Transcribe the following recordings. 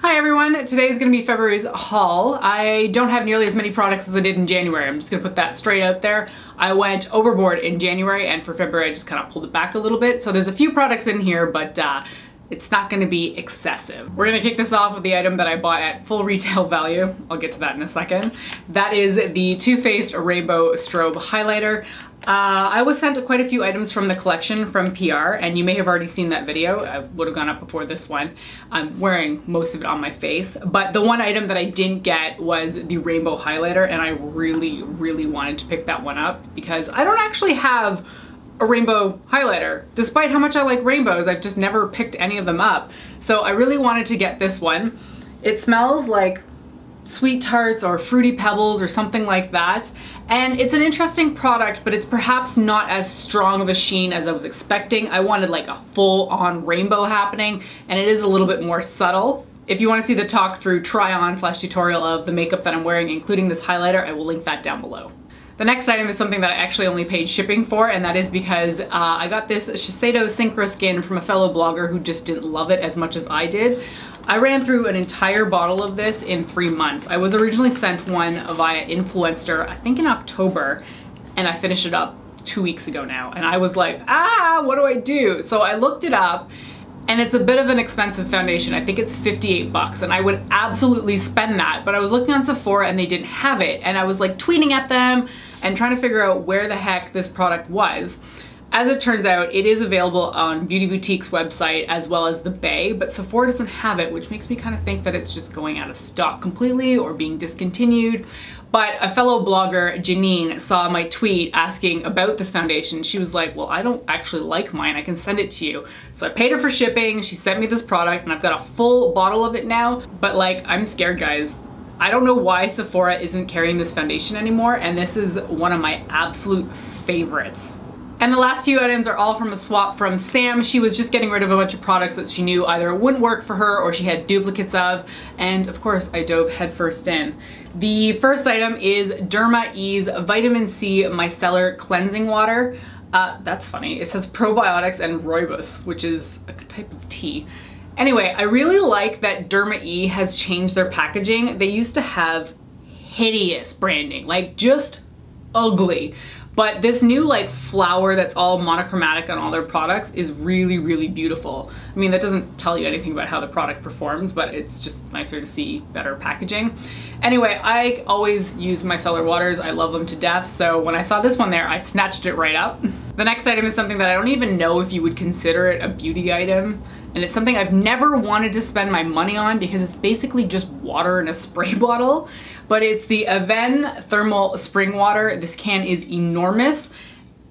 Hi everyone, today is going to be February's haul. I don't have nearly as many products as I did in January. I'm just going to put that straight out there. I went overboard in January, and for February I just kind of pulled it back a little bit. So there's a few products in here, but it's not going to be excessive. We're going to kick this off with the item that I bought at full retail value. I'll get to that in a second. That is the Too Faced Rainbow Strobe Highlighter. I was sent quite a few items from the collection from PR, and you may have already seen that video. I would have gone up before this one. I'm wearing most of it on my face, but the one item that I didn't get was the rainbow highlighter, and I really wanted to pick that one up because I don't actually have a rainbow highlighter. Despite how much I like rainbows, I've just never picked any of them up. So I really wanted to get this one. It smells like sweet tarts or fruity pebbles or something like that, and it's an interesting product, but it's perhaps not as strong of a sheen as I was expecting. I wanted like a full-on rainbow happening, and it is a little bit more subtle. If you want to see the talk through try-on / tutorial of the makeup that I'm wearing, including this highlighter, I will link that down below. The next item is something that I actually only paid shipping for, and that is because I got this Shiseido Synchro Skin from a fellow blogger who just didn't love it as much as I did. I ran through an entire bottle of this in 3 months. I was originally sent one via Influencer, I think in October, and I finished it up 2 weeks ago now. And I was like, what do I do? So I looked it up, and it's a bit of an expensive foundation. I think it's 58 bucks, and I would absolutely spend that, but I was looking on Sephora and they didn't have it. And I was like tweeting at them and trying to figure out where the heck this product was. As it turns out, it is available on Beauty Boutique's website as well as the Bay, but Sephora doesn't have it, which makes me kind of think that it's just going out of stock completely or being discontinued. But a fellow blogger, Janine, saw my tweet asking about this foundation. She was like, well, I don't actually like mine. I can send it to you. So I paid her for shipping. She sent me this product, and I've got a full bottle of it now. But like, I'm scared, guys. I don't know why Sephora isn't carrying this foundation anymore, and this is one of my absolute favorites. And the last few items are all from a swap from Sam. She was just getting rid of a bunch of products that she knew either wouldn't work for her or she had duplicates of. And of course, I dove headfirst in. The first item is Derma Ease Vitamin C Micellar Cleansing Water. That's funny. It says probiotics and rooibos, which is a type of tea. Anyway, I really like that Derma E has changed their packaging. They used to have hideous branding, like just ugly. But this new like flower that's all monochromatic on all their products is really beautiful. I mean, that doesn't tell you anything about how the product performs, but it's just nicer to see better packaging. Anyway, I always use micellar waters. I love them to death. So when I saw this one there, I snatched it right up. The next item is something that I don't even know if you would consider it a beauty item. And it's something I've never wanted to spend my money on because it's basically just water in a spray bottle. But it's the Aven Thermal Spring Water. This can is enormous.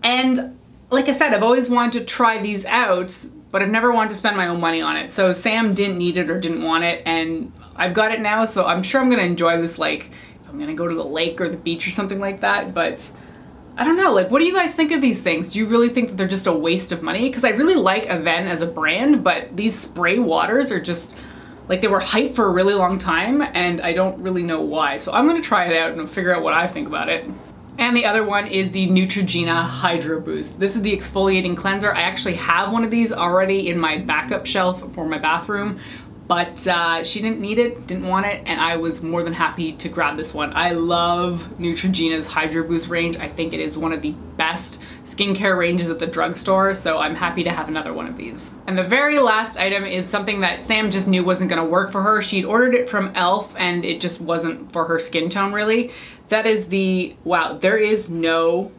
And like I said, I've always wanted to try these out, but I've never wanted to spend my own money on it. So Sam didn't need it or didn't want it, and I've got it now, so I'm sure I'm gonna enjoy this, like, if I'm gonna go to the lake or the beach or something like that. But I don't know, like, what do you guys think of these things? Do you really think that they're just a waste of money? Because I really like Aven as a brand, but these spray waters are just, like, they were hyped for a really long time, and I don't really know why. So I'm gonna try it out and figure out what I think about it. And the other one is the Neutrogena Hydro Boost. This is the exfoliating cleanser. I actually have one of these already in my backup shelf for my bathroom, but she didn't need it, didn't want it, and I was more than happy to grab this one. I love Neutrogena's Hydro Boost range. I think it is one of the best skincare ranges at the drugstore, so I'm happy to have another one of these. And the very last item is something that Sam just knew wasn't gonna work for her. She'd ordered it from e.l.f. and it just wasn't for her skin tone really. That is the, wow, there is no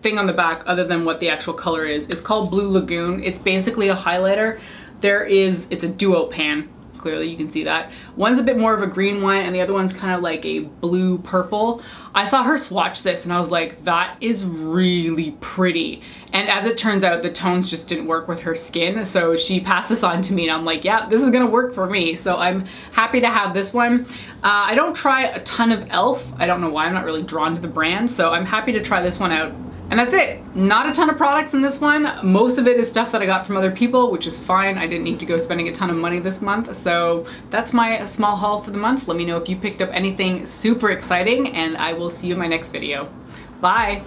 thing on the back other than what the actual color is. It's called Blue Lagoon. It's basically a highlighter. It's a duo pan. Clearly you can see that. One's a bit more of a green one and the other one's kind of like a blue purple. I saw her swatch this and I was like, that is really pretty. And as it turns out, the tones just didn't work with her skin. So she passed this on to me and I'm like, yeah, this is gonna work for me. So I'm happy to have this one. I don't try a ton of e.l.f. I don't know why, I'm not really drawn to the brand. So I'm happy to try this one out. And that's it. Not a ton of products in this one. Most of it is stuff that I got from other people, which is fine. I didn't need to go spending a ton of money this month. So that's my small haul for the month. Let me know if you picked up anything super exciting, and I will see you in my next video. Bye.